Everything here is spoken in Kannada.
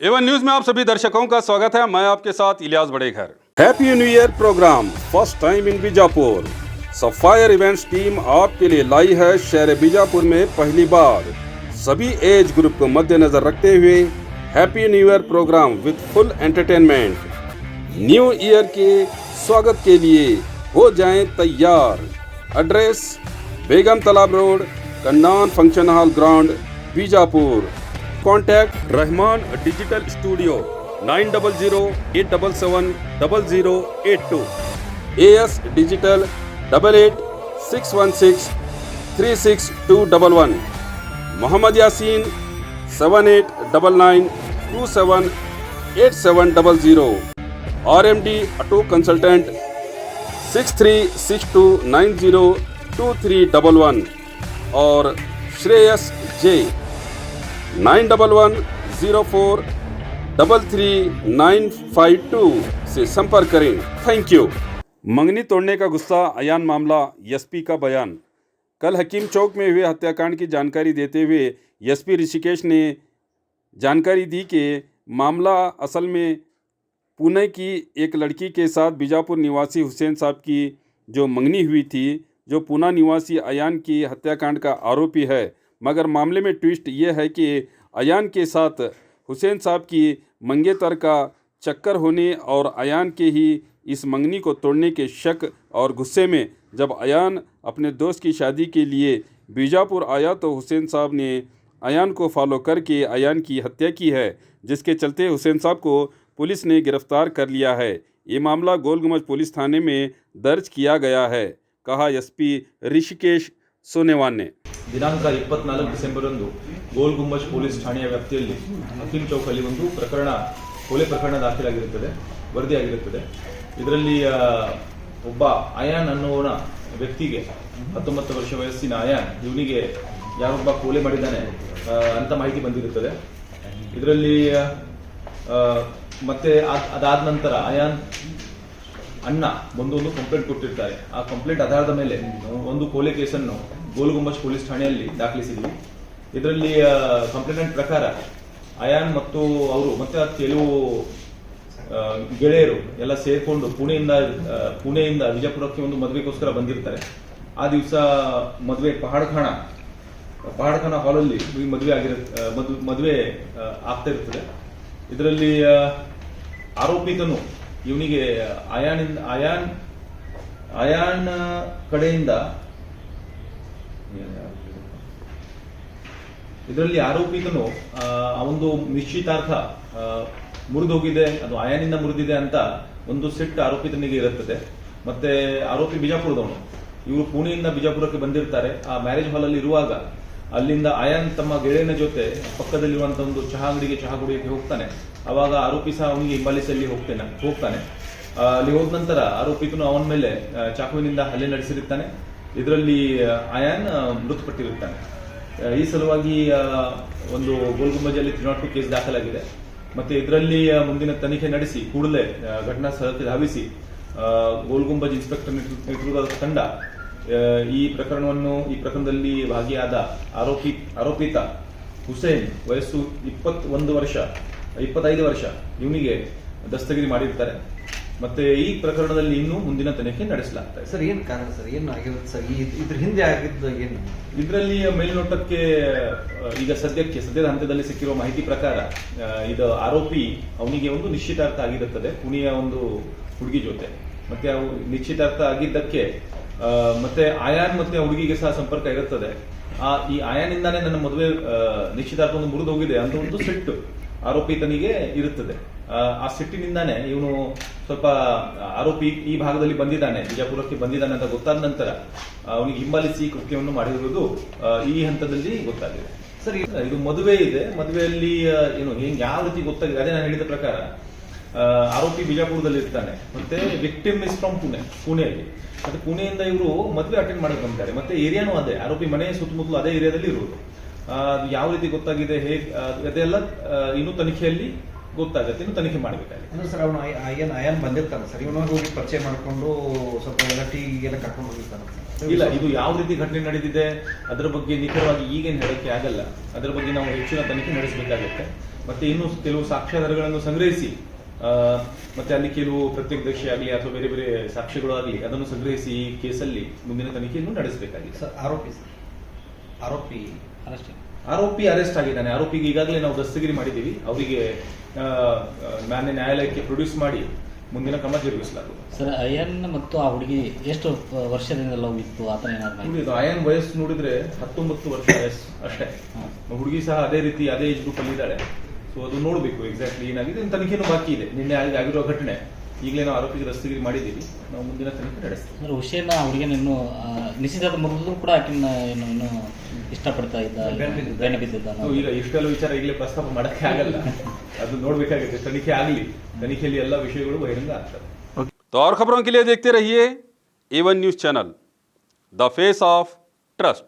एवन न्यूज में आप सभी दर्शकों का स्वागत है। मैं आपके साथ Ilyas Badeghar. Happy new year program first time in Bijapur. Sapphire events team आपके लिए लाई है शहर बीजापुर में पहली बार। सभी एज ग्रुप को मद्देनजर रखते हुए happy new year program with full entertainment. New year के स्वागत के लिए हो जाएं तैयार। Address Begum Talab road, Kannan function hall ground, Bijapur. Contact Rahman digital studio 9008770082, AS digital 8861636211, Mohammed Yasin 7899278700, RMD auto consultant 6362902311 और श्रेयस जे 9110433952 से संपर्क करें। Thank you. मंगनी तोड़ने का गुस्सा, अयान मामला, एसपी का बयान। कल हकीम चौक में हुए हत्याकांड की जानकारी देते हुए एसपी ऋषिकेश ने जानकारी दी कि मामला असल में पुणे की एक लड़की के साथ बीजापुर निवासी हुसैन साहब की जो मंगनी हुई थी, जो पुणे निवासी अयान की हत्याकांड का आरोपी है। मगर मामले में ट्विस्ट ये है कि अयान के साथ हुसैन साहब की मंगेतर का चक्कर होने और अयान के ही इस मंगनी को तोड़ने के शक और गुस्से में जब अयान अपने दोस्त की शादी के लिए बीजापुर आया तो हुसैन साहब ने अयान को फॉलो करके अयान की हत्या की है, जिसके चलते हुसैन साहब को पुलिस ने गिरफ्तार कर लिया है। ये मामला गोलगुम्बज पुलिस थाने में दर्ज किया गया है, कहा एसपी ऋषिकेश सोनेवान ने। ದಿನಾಂಕ 24 ಡಿಸೆಂಬರ್ರಂದು ಗೋಲ್ಗುಂಬಜ್ ಪೊಲೀಸ್ ಠಾಣೆಯ ವ್ಯಾಪ್ತಿಯಲ್ಲಿ ಹಕೀಂ ಚೌಕಲ್ಲಿ ಒಂದು ಕೊಲೆ ಪ್ರಕರಣ ದಾಖಲಾಗಿರುತ್ತದೆ, ವರದಿಯಾಗಿರುತ್ತದೆ. ಇದರಲ್ಲಿ ಒಬ್ಬ ಅಯಾನ್ ಅನ್ನುವನ ವ್ಯಕ್ತಿಗೆ 19 ವರ್ಷ ವಯಸ್ಸಿನ ಅಯಾನ್ ಇವನಿಗೆ ಯಾರೊಬ್ಬ ಕೊಲೆ ಮಾಡಿದ್ದಾನೆ ಅಂತ ಮಾಹಿತಿ ಬಂದಿರುತ್ತದೆ. ಇದರಲ್ಲಿ ಮತ್ತೆ ಅದಾದ ನಂತರ ಅಯಾನ್ ಅಣ್ಣ ಒಂದು ಕಂಪ್ಲೇಂಟ್ ಕೊಟ್ಟಿರ್ತಾರೆ. ಆ ಕಂಪ್ಲೇಂಟ್ ಆಧಾರದ ಮೇಲೆ ಒಂದು ಕೊಲೆ ಕೇಸನ್ನು ಗೋಲ್ಗುಂಬಜ್ ಪೊಲೀಸ್ ಠಾಣೆಯಲ್ಲಿ ದಾಖಲಿಸಿದ್ವಿ. ಇದರಲ್ಲಿ ಕಂಪ್ಲೇಂಟ್ ಪ್ರಕಾರ ಅಯಾನ್ ಮತ್ತು ಅವರು ಮತ್ತೆ ಕೆಲವು ಗೆಳೆಯರು ಎಲ್ಲ ಸೇರ್ಕೊಂಡು ಪುಣೆಯಿಂದ ವಿಜಯಪುರಕ್ಕೆ ಒಂದು ಮದುವೆಗೋಸ್ಕರ ಬಂದಿರ್ತಾರೆ. ಆ ದಿವಸ ಮದುವೆ ಪಹಾಡ್ಖಾನ ಹಾಲಲ್ಲಿ ಮದುವೆ ಆಗ್ತಾ ಇರ್ತದೆ. ಇದರಲ್ಲಿ ಆರೋಪಿತನು ಇವನಿಗೆ ಅಯಾನ್ ಕಡೆಯಿಂದ ಇದರಲ್ಲಿ ಆರೋಪಿತನು ಒಂದು ನಿಶ್ಚಿತಾರ್ಥ ಮುರಿದೋಗಿದೆ, ಅದು ಅಯಾನಿಂದ ಮುರಿದಿದೆ ಅಂತ ಒಂದು ಸಿಟ್ಟು ಆರೋಪಿತನಿಗೆ ಇರುತ್ತದೆ. ಮತ್ತೆ ಆರೋಪಿ ಬಿಜಾಪುರದವನು, ಇವರು ಪುಣೆಯಿಂದ ಬಿಜಾಪುರಕ್ಕೆ ಬಂದಿರ್ತಾರೆ. ಆ ಮ್ಯಾರೇಜ್ ಹಾಲ್ ಅಲ್ಲಿ ಇರುವಾಗ ಅಲ್ಲಿಂದ ಅಯಾನ್ ತಮ್ಮ ಗೆಳೆಯನ ಜೊತೆ ಪಕ್ಕದಲ್ಲಿರುವಂತಹ ಒಂದು ಚಹಾ ಅಂಗಡಿಗೆ ಚಹಾ ಕುಡಿಯಕ್ಕೆ ಹೋಗ್ತಾನೆ. ಅವಾಗ ಆರೋಪಿ ಸಹ ಅವನಿಗೆ ಹಿಂಬಾಲಿಸಲ್ಲಿ ಹೋಗ್ತಾನೆ. ಅಲ್ಲಿ ಹೋದ ನಂತರ ಆರೋಪಿತನು ಅವನ ಮೇಲೆ ಚಾಕುವಿನಿಂದ ಹಲ್ಲೆ ನಡೆಸಿರುತ್ತಾನೆ. ಇದರಲ್ಲಿ ಅಯಾನ್ ಮೃತಪಟ್ಟಿರುತ್ತಾನೆ. ಈ ಸಲುವಾಗಿ ಒಂದು ಗೋಲ್ಗುಂಬಜಲ್ಲಿ 302 ಕೇಸ್ ದಾಖಲಾಗಿದೆ. ಮತ್ತೆ ಇದರಲ್ಲಿ ಮುಂದಿನ ತನಿಖೆ ನಡೆಸಿ ಕೂಡಲೇ ಘಟನಾ ಸ್ಥಳಕ್ಕೆ ಧಾವಿಸಿ ಗೋಲ್ಗುಂಬಜ್ ಇನ್ಸ್ಪೆಕ್ಟರ್ ನೇತೃತ್ವದ ತಂಡ ಈ ಪ್ರಕರಣದಲ್ಲಿ ಭಾಗಿಯಾದ ಆರೋಪಿತ ಹುಸೇನ್ ವಯಸ್ಸು 25 ವರ್ಷ ಇವನಿಗೆ ದಸ್ತಗಿರಿ ಮಾಡಿರ್ತಾರೆ. ಮತ್ತೆ ಈ ಪ್ರಕರಣದಲ್ಲಿ ಇನ್ನೂ ಮುಂದಿನ ತನಿಖೆ ನಡೆಸಲಾಗ್ತಾ ಇದೆ. ಸರ್, ಏನ್ ಕಾರಣ ಸರ್, ಏನು ಆಗಿರುತ್ತೆ ಸರ್, ಇದ್ರ ಹಿಂದೆ ಆಗಿದ್ದು ಏನು? ಇದರಲ್ಲಿ ಮೇಲ್ನೋಟಕ್ಕೆ ಈಗ ಸದ್ಯದ ಹಂತದಲ್ಲಿ ಸಿಕ್ಕಿರುವ ಮಾಹಿತಿ ಪ್ರಕಾರ ಇದು ಆರೋಪಿ ಅವನಿಗೆ ಒಂದು ನಿಶ್ಚಿತಾರ್ಥ ಆಗಿರುತ್ತದೆ ಪುಣೆಯ ಒಂದು ಹುಡುಗಿ ಜೊತೆ. ಮತ್ತೆ ಅವು ನಿಶ್ಚಿತಾರ್ಥ ಆಗಿದ್ದಕ್ಕೆ ಮತ್ತೆ ಅಯಾನ್ ಮತ್ತೆ ಹುಡುಗಿಗೆ ಸಹ ಸಂಪರ್ಕ ಇರುತ್ತದೆ. ಈ ಅಯಾನಿಂದಾನೇ ನನ್ನ ಮದುವೆ ನಿಶ್ಚಿತಾರ್ಥ ಒಂದು ಮುರಿದು ಹೋಗಿದೆ ಅಂತ ಒಂದು ಸಿಟ್ಟು ಆರೋಪಿತನಿಗೆ ಇರುತ್ತದೆ. ಆ ಸಿಟ್ಟಿನಿಂದಾನೇ ಇವನು ಸ್ವಲ್ಪ ಆರೋಪಿ ಈ ಭಾಗದಲ್ಲಿ ಬಂದಿದ್ದಾನೆ, ಬಿಜಾಪುರಕ್ಕೆ ಬಂದಿದ್ದಾನೆ ಅಂತ ಗೊತ್ತಾದ ನಂತರ ಅವನಿಗೆ ಹಿಂಬಾಲಿಸಿ ಕೃತ್ಯವನ್ನು ಮಾಡಿರುವುದು ಈ ಹಂತದಲ್ಲಿ ಗೊತ್ತಾಗಿದೆ. ಸರ್, ಇದು ಮದುವೆ ಇದೆ. ಮದುವೆಯಲ್ಲಿ ಯಾವ ರೀತಿ ಗೊತ್ತಾಗಿದೆ ಅದೇ ನಾನು ಹೇಳಿದ ಪ್ರಕಾರ ಆರೋಪಿ ಬಿಜಾಪುರದಲ್ಲಿ ಇರ್ತಾನೆ. ಮತ್ತೆ ವಿಕ್ಟಿಮ್ ಇಸ್ ಫ್ರಮ್ ಪುಣೆಯಲ್ಲಿ. ಮತ್ತೆ ಪುಣೆಯಿಂದ ಇವರು ಮದುವೆ ಅಟೆಂಡ್ ಮಾಡಕ್ಕೆ ಬಂದಿದ್ದಾರೆ. ಮತ್ತೆ ಏರಿಯಾನು ಅದೇ, ಆರೋಪಿ ಮನೆ ಸುತ್ತಮುತ್ತಲು ಅದೇ ಏರಿಯಾದಲ್ಲಿ ಇರುವುದು. ಯಾವ ರೀತಿ ಗೊತ್ತಾಗಿದೆ, ಅದೆಲ್ಲ ಇನ್ನೂ ತನಿಖೆಯಲ್ಲಿ ಗೊತ್ತಾಗುತ್ತೆ, ಇನ್ನು ತನಿಖೆ ಮಾಡಬೇಕಾಗಿದೆ. ಸರ್, ಅವನು ಅಯಾನ್ ಬಂದಿರ್ತಾನೆ ಸರ್, ಇವನು ಹೋಗಿ ಪರಿಚಯ ಮಾಡಿಕೊಂಡು ಸ್ವಲ್ಪ ಎಲ್ಲ ಟೀಗೆಲ್ಲ ಕರ್ಕೊಂಡು ಹೋಗಿರ್ತಾನೆ. ಇಲ್ಲ, ಇದು ಯಾವ ರೀತಿ ಘಟನೆ ನಡೆದಿದೆ ಅದರ ಬಗ್ಗೆ ನಿಖರವಾಗಿ ಈಗೇನು ಹೇಳಕ್ಕೆ ಆಗಲ್ಲ. ಅದರ ಬಗ್ಗೆ ನಾವು ಹೆಚ್ಚಿನ ತನಿಖೆ ನಡೆಸಬೇಕಾಗುತ್ತೆ. ಮತ್ತೆ ಇನ್ನು ಕೆಲವು ಸಾಕ್ಷ್ಯಾಧಾರಗಳನ್ನು ಸಂಗ್ರಹಿಸಿ ಮತ್ತೆ ಅಲ್ಲಿ ಕೆಲವು ಪ್ರತ್ಯಕ್ಷದರ್ಶಿ ಆಗಲಿ ಅಥವಾ ಬೇರೆ ಬೇರೆ ಸಾಕ್ಷ್ಯಗಳು ಆಗಲಿ ಅದನ್ನು ಸಂಗ್ರಹಿಸಿ ಈ ಕೇಸಲ್ಲಿ ಮುಂದಿನ ತನಿಖೆಯನ್ನು ನಡೆಸಬೇಕಾಗಿದೆ. ಸರ್ ಆರೋಪಿ ಅರೆಸ್ಟ್ ಆಗಿದ್ದಾನೆ. ಆರೋಪಿಗೆ ಈಗಾಗಲೇ ನಾವು ದಸ್ತಗಿರಿ ಮಾಡಿದ್ದೀವಿ. ಅವರಿಗೆ ಮಾನ್ಯ ನ್ಯಾಯಾಲಯಕ್ಕೆ ಪ್ರೊಡ್ಯೂಸ್ ಮಾಡಿ ಮುಂದಿನ ಕ್ರಮ ಜರುಗಿಸಲಾಗುವುದು. ಸರ್, ಅಯ್ಯನ್ ಮತ್ತು ಆ ಹುಡುಗಿ ಎಷ್ಟು ವರ್ಷದಿಂದ ಲವ್ ಇತ್ತು ಆತನ ಏನಾದ್ರು? ಅಯ್ಯನ್ ವಯಸ್ಸು ನೋಡಿದ್ರೆ 19 ವರ್ಷ ವಯಸ್ಸು ಅಷ್ಟೇ. ಹುಡುಗಿ ಸಹ ಅದೇ ರೀತಿ ಅದೇ ಏಜ್ ಗ್ರೂಪ್ ಅಲ್ಲಿ ಇದ್ದಾಳೆ. ಸೊ ಅದು ನೋಡಬೇಕು ಎಕ್ಸಾಕ್ಟ್ಲಿ ಏನಾಗಿದೆ. ತನಿಖೆನೂ ಬಾಕಿ ಇದೆ. ನಿನ್ನೆ ಆಗಿರೋ ಘಟನೆ ಈಗಲೇ ನಾವು ಆರೋಪಿಗೆ ದಸ್ತಗಿರಿ ಮಾಡಿದ್ದೀವಿ. ನಾವು ಮುಂದಿನ ತನಿಖೆ ನಡೆಸ್ತೀವಿ. ಹುಷೇನ ಹುಡುಗಿನ ಇನ್ನು ನಿಶ್ಚಿತಾರ್ಥ ಮುಗಿದ್ರು ಕೂಡ ಆಕಿನ ಇನ್ನೂ ಇಷ್ಟಪಡ್ತಾ ಇದ್ದ, ಬೆನ್ನ ಬಿದ್ದಿದ್ದ. ಈಗ ಇಷ್ಟೆಲ್ಲ ವಿಚಾರ ಈಗಲೇ ಪ್ರಸ್ತಾಪ ಮಾಡಕ್ಕೆ ಆಗಲ್ಲ. ಅದು ನೋಡ್ಬೇಕಾಗುತ್ತೆ. ತನಿಖೆ ಆಗಲಿ. ತನಿಖೆಯಲ್ಲಿ ಎಲ್ಲ ವಿಷಯಗಳು ಬಹಿರಂಗ ಆಗ್ತವೆ. तो और खबरों के लिए देखते रहिए A1 news channel, the face of trust.